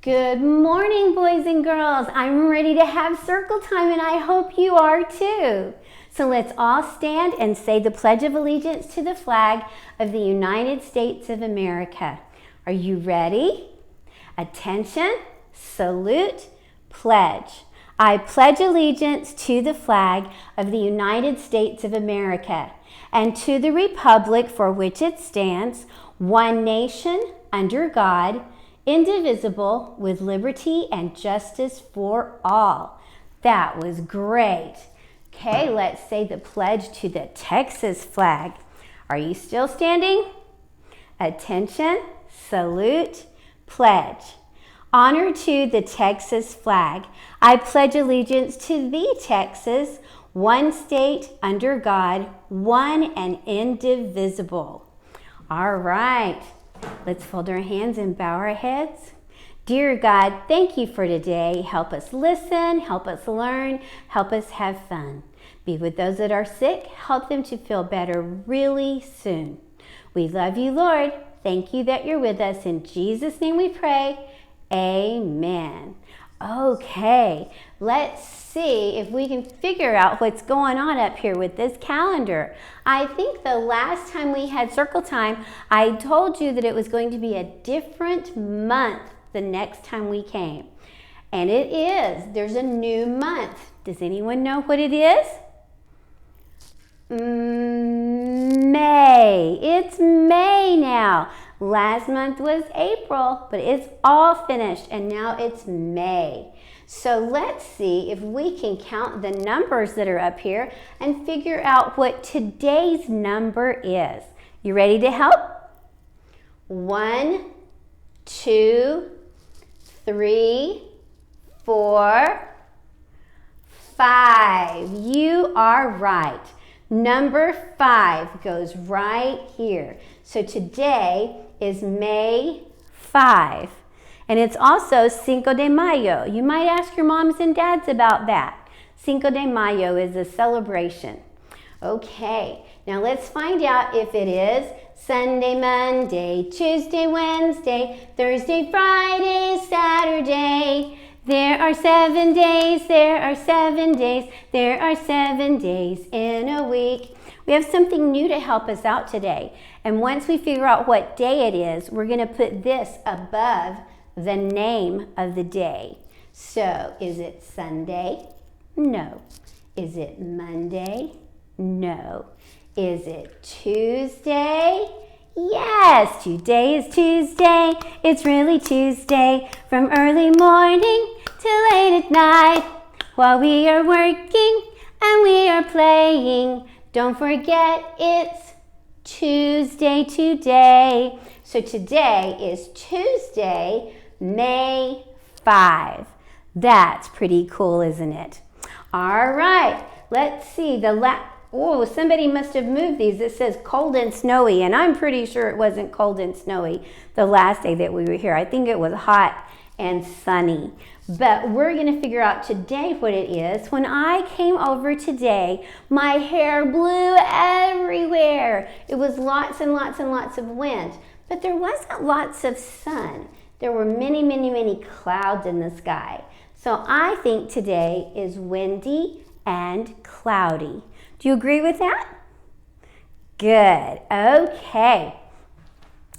Good morning, boys and girls. I'm ready to have circle time, and I hope you are too. So let's all stand and say the Pledge of Allegiance to the flag of the United States of America. Are you ready? Attention, salute, pledge. I pledge allegiance to the flag of the United States of America and to the republic for which it stands, one nation, under God, indivisible, with liberty and justice for all. That was great. Okay, let's say the pledge to the Texas flag. Are you still standing? Attention, salute, pledge. Honor to the Texas flag. I pledge allegiance to the Texas, one state under God, one and indivisible. All right. Let's fold our hands and bow our heads. Dear God, thank you for today. Help us listen, help us learn, help us have fun. Be with those that are sick. Help them to feel better really soon. We love you, Lord. Thank you that you're with us. In Jesus' name we pray. Amen. Okay, let's see if we can figure out what's going on up here with this calendar. I think the last time we had circle time, I told you that it was going to be a different month the next time we came. And it is. There's a new month. Does anyone know what it is? May. It's May now. Last month was April, but it's all finished, and now it's May. So let's see if we can count the numbers that are up here and figure out what today's number is. You ready to help? 1, 2, 3, 4, 5. You are right. Number 5 goes right here. So today is May 5. And it's also Cinco de Mayo. You might ask your moms and dads about that. Cinco de Mayo is a celebration. Okay, now let's find out if it is Sunday, Monday, Tuesday, Wednesday, Thursday, Friday, Saturday. There are 7 days, there are 7 days, there are 7 days in a week. We have something new to help us out today. And once we figure out what day it is, we're going to put this above the name of the day. So, is it Sunday? No. Is it Monday? No. Is it Tuesday? Yes, today is Tuesday. It's really Tuesday. From early morning till late at night. While we are working and we are playing, don't forget it's Tuesday today. So today is Tuesday, May 5. That's pretty cool, isn't it? All right, let's see. Oh, somebody must have moved these. It says cold and snowy, and I'm pretty sure it wasn't cold and snowy the last day that we were here. I think it was hot and sunny. But we're going to figure out today what it is. When I came over today, my hair blew everywhere. It was lots and lots and lots of wind, but there wasn't lots of sun. There were many, many, many clouds in the sky. So I think today is windy and cloudy. Do you agree with that? Good. Okay.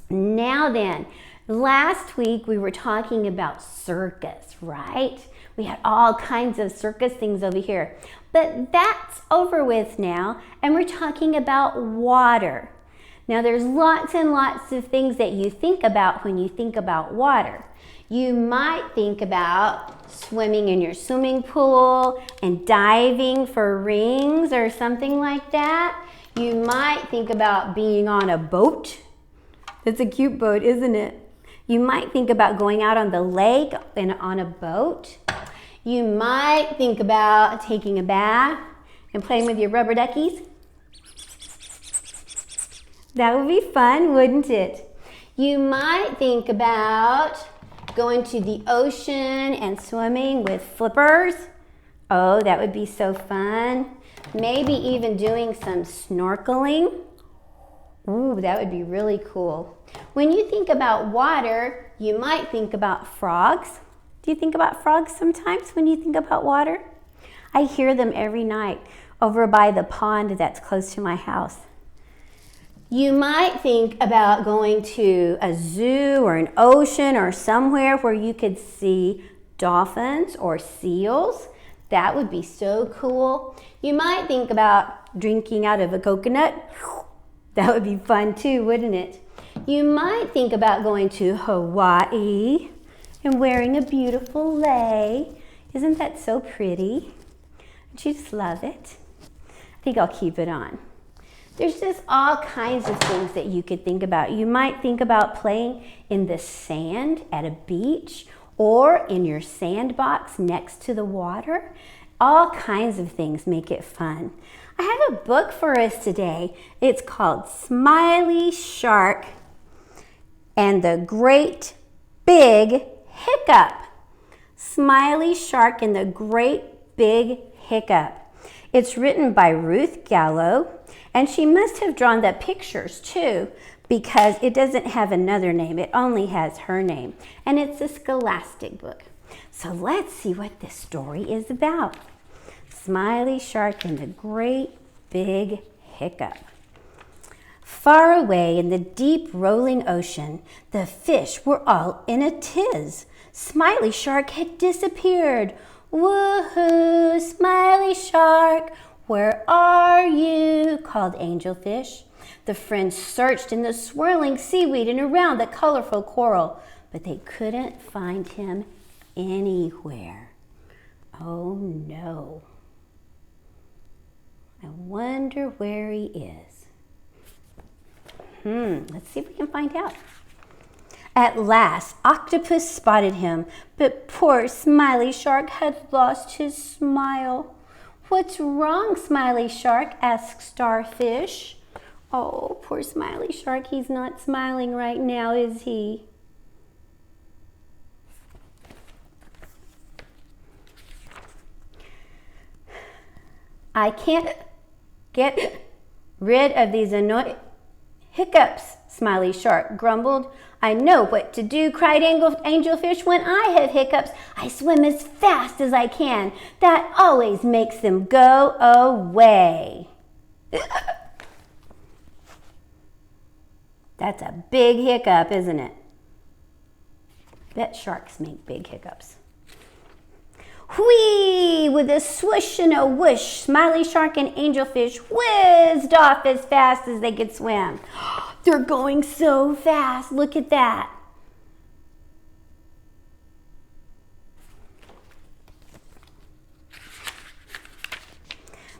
Now then, last week we were talking about circus, right? We had all kinds of circus things over here. But that's over with now, and we're talking about water. Now there's lots and lots of things that you think about when you think about water. You might think about swimming in your swimming pool and diving for rings or something like that. You might think about being on a boat. It's a cute boat, isn't it? You might think about going out on the lake and on a boat. You might think about taking a bath and playing with your rubber duckies. That would be fun, wouldn't it? You might think about going to the ocean and swimming with flippers. Oh, that would be so fun. Maybe even doing some snorkeling. Ooh, that would be really cool. When you think about water, you might think about frogs. Do you think about frogs sometimes when you think about water? I hear them every night over by the pond that's close to my house. You might think about going to a zoo or an ocean or somewhere where you could see dolphins or seals. That would be so cool. You might think about drinking out of a coconut. That would be fun too, wouldn't it? You might think about going to Hawaii and wearing a beautiful lei. Isn't that so pretty? Don't you just love it? I think I'll keep it on. There's just all kinds of things that you could think about. You might think about playing in the sand at a beach or in your sandbox next to the water. All kinds of things make it fun. I have a book for us today. It's called Smiley Shark and the Great Big Hiccup. Smiley Shark and the Great Big Hiccup. It's written by Ruth Gallo, and she must have drawn the pictures too, because it doesn't have another name. It only has her name, and it's a scholastic book. So let's see what this story is about. Smiley Shark and the Great Big Hiccup. Far away in the deep rolling ocean, the fish were all in a tiz. Smiley Shark had disappeared. Woohoo, Smiley Shark, where are you? Called Angelfish. The friends searched in the swirling seaweed and around the colorful coral, but they couldn't find him anywhere. Oh no. I wonder where he is. Let's see if we can find out. At last, Octopus spotted him, but poor Smiley Shark had lost his smile. What's wrong, Smiley Shark? Asked Starfish. Oh, poor Smiley Shark, he's not smiling right now, is he? I can't get rid of these annoying hiccups, Smiley Shark grumbled. I know what to do, cried Angelfish. When I have hiccups, I swim as fast as I can. That always makes them go away. That's a big hiccup, isn't it? Bet sharks make big hiccups. Whee! With a swoosh and a whoosh, Smiley Shark and Angelfish whizzed off as fast as they could swim. They're going so fast. Look at that.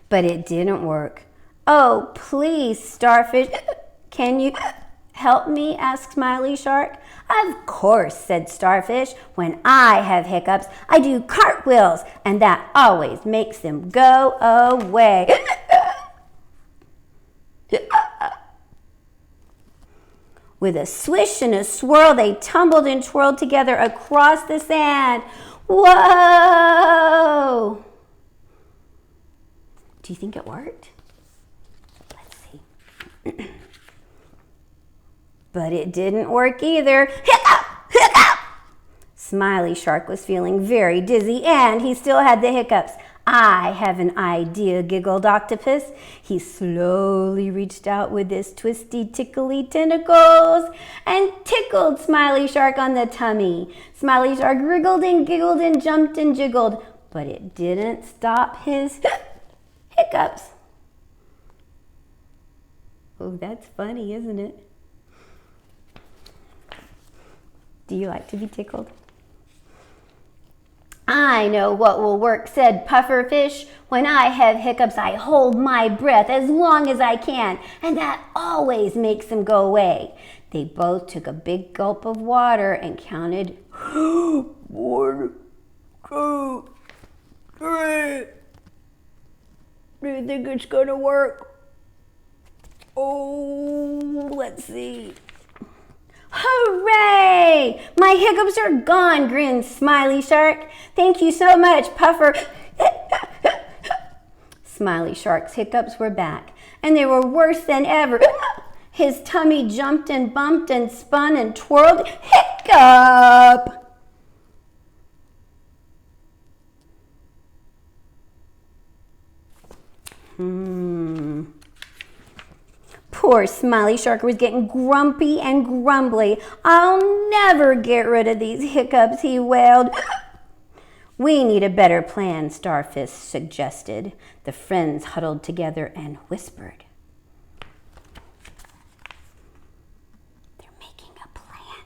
But it didn't work. Oh, please, Starfish, can you help me? Asked Smiley Shark. Of course, said Starfish. When I have hiccups, I do cartwheels, and that always makes them go away. With a swish and a swirl, they tumbled and twirled together across the sand. Whoa! Do you think it worked? Let's see. But it didn't work either. Hiccup! Hiccup! Smiley Shark was feeling very dizzy, and he still had the hiccups. I have an idea, giggled Octopus. He slowly reached out with his twisty, tickly tentacles and tickled Smiley Shark on the tummy. Smiley Shark wriggled and giggled and jumped and jiggled, but it didn't stop his hiccups. Oh, that's funny, isn't it? Do you like to be tickled? I know what will work, said Pufferfish. When I have hiccups, I hold my breath as long as I can, and that always makes them go away. They both took a big gulp of water and counted 1, 2, 3. Do you think it's gonna work? Oh, let's see. Hooray! My hiccups are gone, grinned Smiley Shark. Thank you so much, Puffer. Smiley Shark's hiccups were back, and they were worse than ever. His tummy jumped and bumped and spun and twirled. Hiccup! Poor Smiley Shark was getting grumpy and grumbly. I'll never get rid of these hiccups, he wailed. We need a better plan, Starfish suggested. The friends huddled together and whispered. They're making a plan.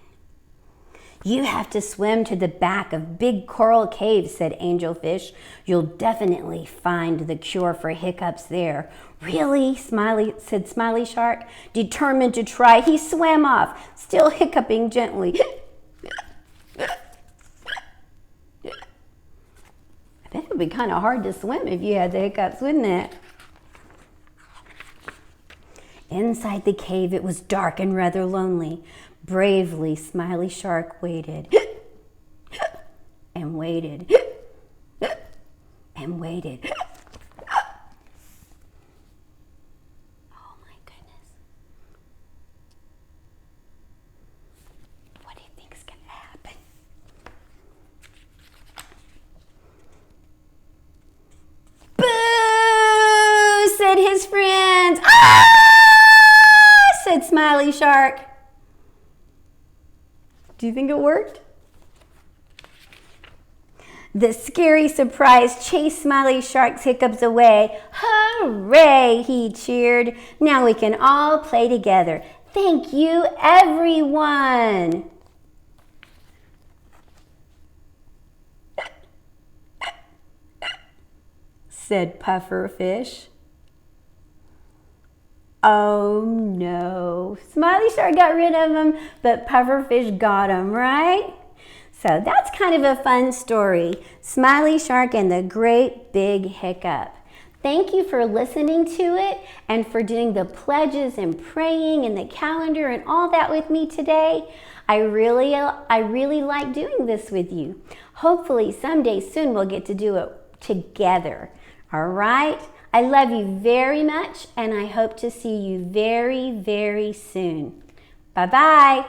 You have to swim to the back of Big Coral Cave, said Angelfish. You'll definitely find the cure for hiccups there. Really? said Smiley Shark. Determined to try, he swam off, still hiccuping gently. I bet it would be kind of hard to swim if you had the hiccups, wouldn't it? Inside the cave, it was dark and rather lonely. Bravely, Smiley Shark waited and waited and waited. Oh my goodness. What do you think is going to happen? Boo! Said his friends. Ah! Said Smiley Shark. Do you think it worked? The scary surprise chased Smiley Shark's hiccups away. Hooray, he cheered. Now we can all play together. Thank you, everyone. Said Pufferfish. Oh no, Smiley Shark got rid of him, but Pufferfish got him, right? So that's kind of a fun story. Smiley Shark and the Great Big Hiccup. Thank you for listening to it and for doing the pledges and praying and the calendar and all that with me today. I really like doing this with you. Hopefully someday soon we'll get to do it together. All right? I love you very much and I hope to see you very, very soon. Bye-bye.